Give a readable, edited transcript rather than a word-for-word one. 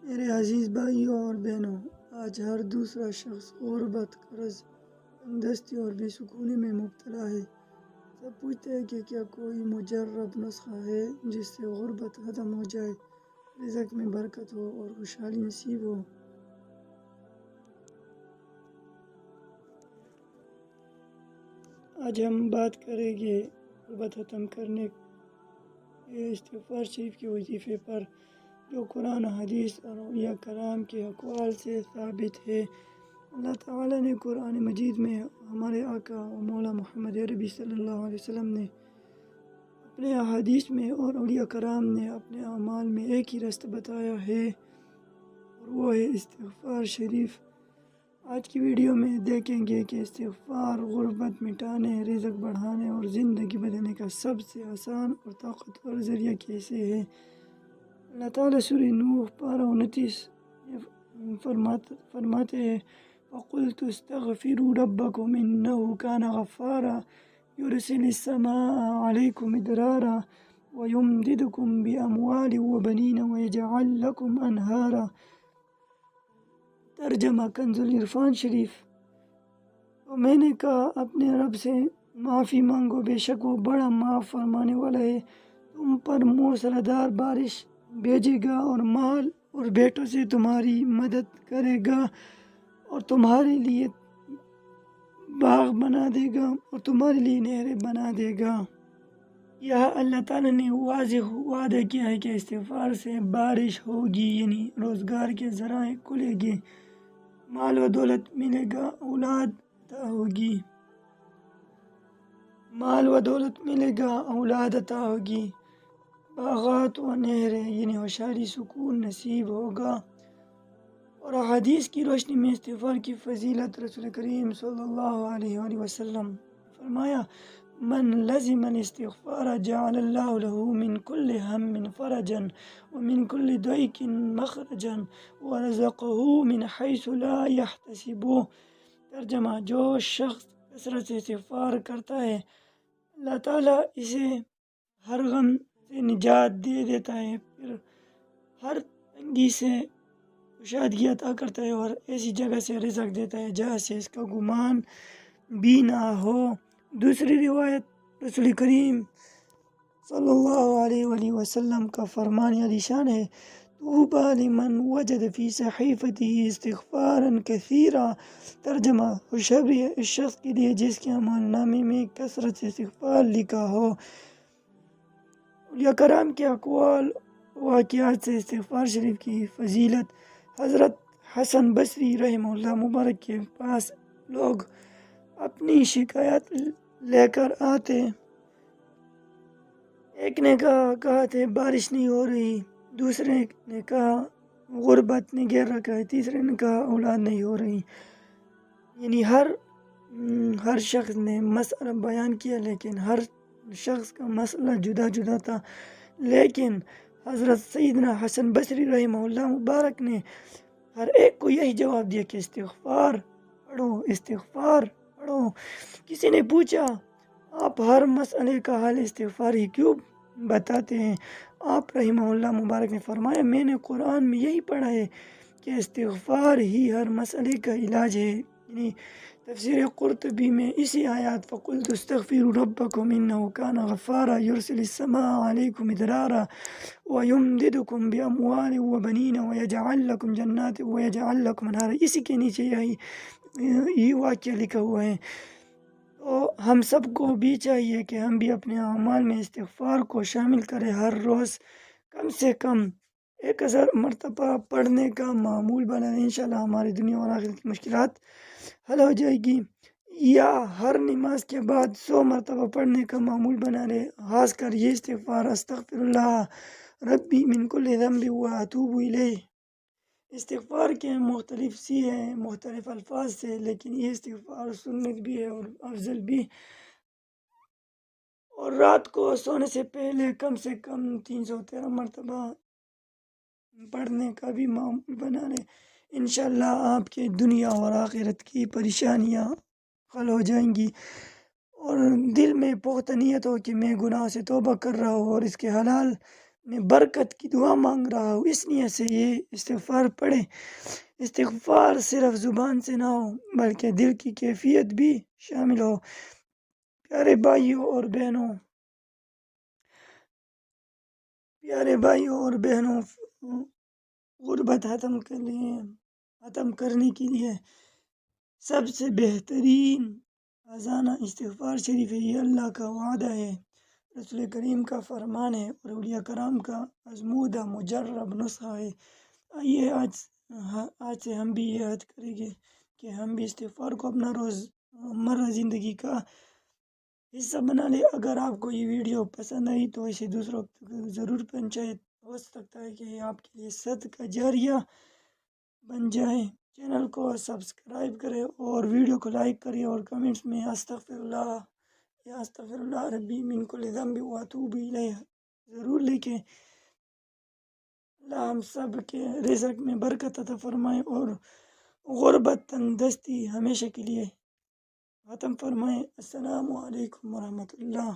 میرے عزیز بھائیوں اور بہنوں، آج ہر دوسرا شخص غربت، قرض، تنگدستی اور بے سکونی میں مبتلا ہے۔ سب پوچھتے ہیں کہ کیا کوئی مجرب نسخہ ہے جس سے غربت ختم ہو جائے، رزق میں برکت ہو اور خوشحالی نصیب ہو۔ آج ہم بات کریں گے غربت ختم کرنے کے استغفار شریف کے وظیفے پر، جو قرآن، حدیث اور اولیاء کرام کے اقوال سے ثابت ہے۔ اللہ تعالیٰ نے قرآن مجید میں ہمارے آقا و مولا محمد عربی صلی اللہ علیہ وسلم نے اپنے احادیث میں اور اولیاء کرام نے اپنے اعمال میں ایک ہی راستہ بتایا ہے، اور وہ ہے استغفار شریف۔ آج کی ویڈیو میں دیکھیں گے کہ استغفار غربت مٹانے، رزق بڑھانے اور زندگی بدلنے کا سب سے آسان اور طاقتور ذریعہ کیسے ہے۔ اللہ تعالیٰ سورہ نوح پارہ 29 فرماتے ہیں: وَقُلْتُ اسْتَغْفِرُوا رَبَّكُمْ إِنَّهُ كَانَ غَفَّارًا يُرْسِلِ السَّمَاءَ عَلَيْكُمْ مِدْرَارًا وَيُمْدِدْكُمْ بِأَمْوَالٍ وَبَنِينَ وَيَجْعَلْ لَكُمْ أَنْهَارًا۔ ترجمہ کنز العرفان شریف۔ تو میں نے کہا، اپنے رب سے معافی مانگو، بے شک وہ بڑا معاف فرمانے والا ہے۔ تم پر موسلادھار بارش بھیجے گا اور مال اور بیٹوں سے تمہاری مدد کرے گا، اور تمہارے لیے باغ بنا دے گا اور تمہارے لیے نہریں بنا دے گا۔ یہاں اللہ تعالیٰ نے واضح وعدہ کیا ہے کہ استغفار سے بارش ہوگی، یعنی روزگار کے ذرائع کھلے گے، مال و دولت ملے گا، اولاد عطا ہوگی، عطا ہوگی، باغات و نہریں یعنی ہوشیاری سکون نصیب ہوگا۔ اور حدیث کی روشنی میں استغفار کی فضیلت، رسول کریم صلی اللہ علیہ وآلہ وسلم فرمایا: من لزم الاستغفار جعل اللہ له من كل هم فرجا ومن كل ضيق مخرجا ورزقه من حيث لا يحتسب۔ ترجمہ: جو شخص کثرت سے استغفار کرتا ہے، اللہ تعالیٰ اسے ہر غم سے نجات دے دیتا ہے، پھر ہر تنگی سے کشادگی عطا کرتا ہے اور ایسی جگہ سے رزق دیتا ہے جہاں سے اس کا گمان بھی نہ ہو۔ دوسری روایت، رسول کریم صلی اللہ علیہ وآلہ وسلم کا فرمان عالی شان ہے: طوبی لمن وجد فی صحیفته استغفارا کثیرا۔ ترجمہ: خوشخبری ہے اس شخص کے لیے جس کے اعمال نامے میں کثرت سے استغفار لکھا ہو۔ اولیاء کرام کے اقوال واقعات سے استغفار شریف کی فضیلت۔ حضرت حسن بصری رحمہ اللہ مبارک کے پاس لوگ اپنی شکایت لے کر آتے۔ ایک نے کہا تھے بارش نہیں ہو رہی، دوسرے نے کہا غربت نے گھیر رکھا ہے، تیسرے نے کہا اولاد نہیں ہو رہی۔ یعنی ہر شخص نے مسئلہ بیان کیا، لیکن ہر شخص کا مسئلہ جدا جدا تھا۔ لیکن حضرت سیدنا حسن بصری رحمہ اللہ مبارک نے ہر ایک کو یہی جواب دیا کہ استغفار پڑھو، استغفار پڑھو۔ کسی نے پوچھا، آپ ہر مسئلے کا حل استغفار ہی کیوں بتاتے ہیں؟ آپ رحمہ اللہ مبارک نے فرمایا، میں نے قرآن میں یہی پڑھا ہے کہ استغفار ہی ہر مسئلے کا علاج ہے۔ یعنی تفسیر قرطبی میں اسی آیات فَقُلْتُ اسْتَغْفِرُوا رَبَّكُمْ إِنَّهُ كَانَ غَفَّارًا يُرْسِلِ السَّمَاءَ عَلَيْكُمْ مِدْرَارًا وَيُمْدِدْكُمْ بِأَمْوَالٍ وَبَنِينَ وَيَجْعَلْ لَكُمْ جَنَّاتٍ وَيَجْعَلْ لَكُمْ أَنْهَارًا۔ اسی کے نیچے یہی واقعہ لکھا ہوا ہے۔ تو ہم سب کو بھی چاہیے کہ ہم بھی اپنے اعمال میں استغفار کو شامل کریں، ہر روز کم سے کم 1000 مرتبہ پڑھنے کا معمول بنائیں۔ انشاءاللہ ہماری دنیا اور آخرت کی مشکلات حل ہو جائے گی۔ یا ہر نماز کے بعد 100 مرتبہ پڑھنے کا معمول بنا لیں، خاص کر یہ استغفار: استغفر اللہ ربی من کل ذنب واتوب الیہ۔ استغفار کے مختلف ہیں، مختلف الفاظ سے، لیکن یہ استغفار سنت بھی ہے اور افضل بھی۔ اور رات کو سونے سے پہلے کم سے کم 313 مرتبہ پڑھنے کا بھی معمول بنا لیں۔ انشاءاللہ آپ کے دنیا اور آخرت کی پریشانیاں حل ہو جائیں گی، اور دل میں پختہ نیت ہو کہ میں گناہ سے توبہ کر رہا ہوں اور اس کے حلال میں برکت کی دعا مانگ رہا ہوں، اس لیے سے یہ استغفار پڑھیں۔ استغفار صرف زبان سے نہ ہو بلکہ دل کی کیفیت بھی شامل ہو۔ پیارے بھائیوں اور بہنوں، غربت ختم کرنے کے لیے سب سے بہترین خزانہ استغفار شریف ہے۔ یہ اللہ کا وعدہ ہے، رسول کریم کا فرمان ہے اور اولیاء کرام کا آزمودہ مجرب نسخہ ہے۔ آئیے آج سے ہم بھی یہ عہد کریں گے کہ ہم بھی استغفار کو اپنا روزمرہ زندگی کا حصہ بنا لیں۔ اگر آپ کو یہ ویڈیو پسند آئی تو اسے دوسروں تک ضرور پہنچائیں، ہو سکتا ہے کہ یہ آپ کے لیے صدقہ جاریہ بن جائے۔ چینل کو سبسکرائب کریں اور ویڈیو کو لائک کریں اور کمنٹس میں استغفر اللہ ربی من کل ذنب واتوب الیہ ضرور لکھیں۔ اللہ ہم سب کے رزق میں برکت عطا فرمائے اور غربت تنگ دستی ہمیشہ کے لیے ختم فرمائے۔ السلام علیکم ورحمۃ اللہ۔